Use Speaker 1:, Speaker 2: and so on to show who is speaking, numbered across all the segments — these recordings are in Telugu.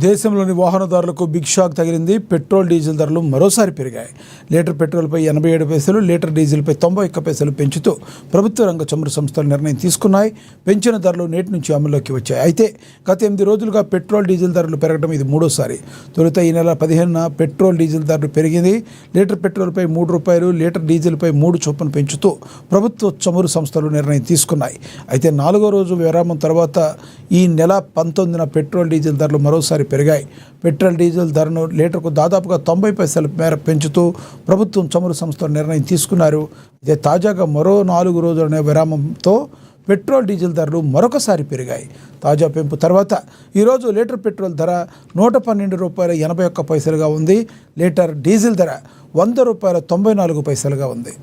Speaker 1: దేశంలోని వాహనదారులకు బిగ్ షాక్ తగిలింది. పెట్రోల్ డీజిల్ ధరలు మరోసారి పెరిగాయి. లీటర్ పెట్రోల్పై 87 పైసలు, లీటర్ డీజిల్పై 91 పైసలు పెంచుతూ ప్రభుత్వ రంగ చమురు సంస్థలు నిర్ణయం తీసుకున్నాయి. పెంచిన ధరలు నేటి నుంచి అమల్లోకి వచ్చాయి. అయితే గత 8 రోజులుగా పెట్రోల్ డీజిల్ ధరలు పెరగడం ఇది మూడోసారి. తొలుత ఈ నెల 15న పెట్రోల్ డీజిల్ ధరలు పెరిగింది. లీటర్ పెట్రోల్పై ₹3, లీటర్ డీజిల్పై 3 చొప్పున పెంచుతూ ప్రభుత్వ చమురు సంస్థలు నిర్ణయం తీసుకున్నాయి. అయితే 4వ రోజు విరామం తర్వాత ఈ నెల 19న పెట్రోల్ డీజిల్ ధరలు మరోసారి పెరిగాయి. పెట్రోల్ డీజిల్ ధరను లీటర్కు దాదాపుగా 90 పైసల మేర పెంచుతూ ప్రభుత్వం చమురు సంస్థలు నిర్ణయం తీసుకున్నారు. ఇదే తాజాగా మరో 4 రోజుల విరామంతో పెట్రోల్ డీజిల్ ధరలు మరొకసారి పెరిగాయి. తాజా పెంపు తర్వాత ఈరోజు లీటర్ పెట్రోల్ ధర ₹112.81 ఉంది. లీటర్ డీజిల్ ధర ₹100.94 ఉంది.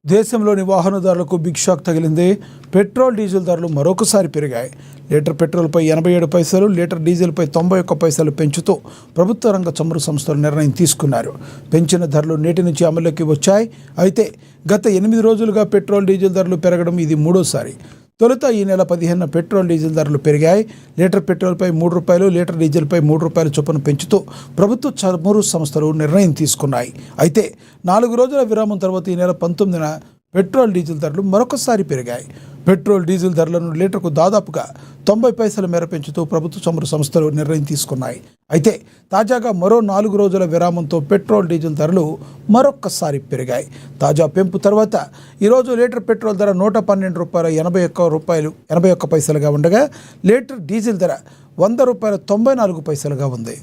Speaker 1: దేశంలోని వాహనదారులకు బిగ్ షాక్ తగిలింది. పెట్రోల్ డీజిల్ ధరలు మరొకసారి పెరిగాయి. లీటర్ పెట్రోల్పై 87 పైసలు, లీటర్ డీజిల్పై 91 పైసలు పెంచుతూ ప్రభుత్వ రంగ చమురు సంస్థలు నిర్ణయం తీసుకున్నారు. పెంచిన ధరలు నేటి నుంచి అమల్లోకి వచ్చాయి. అయితే గత 8 రోజులుగా పెట్రోల్ డీజిల్ ధరలు పెరగడం ఇది మూడోసారి. తొలుత ఈ నెల 15న పెట్రోల్ డీజిల్ ధరలు పెరిగాయి. లీటర్ పెట్రోల్పై ₹3, లీటర్ డీజిల్పై ₹3 చొప్పున పెంచుతూ ప్రభుత్వ చమురు సంస్థలు నిర్ణయం తీసుకున్నాయి. అయితే 4 రోజుల విరామం తర్వాత ఈ నెల 19న పెట్రోల్ డీజిల్ ధరలు మరొకసారి పెరిగాయి. పెట్రోల్ డీజిల్ ధరలను లీటర్కు దాదాపుగా 90 పైసల మేర పెంచుతూ ప్రభుత్వ చమురు సంస్థలు నిర్ణయం తీసుకున్నాయి. అయితే తాజాగా మరో 4 రోజుల విరామంతో పెట్రోల్ డీజిల్ ధరలు మరొక్కసారి పెరిగాయి. తాజా పెంపు తర్వాత ఈరోజు లీటర్ పెట్రోల్ ధర ₹112.81 ఉండగా లీటర్ డీజిల్ ధర ₹100.94 ఉంది.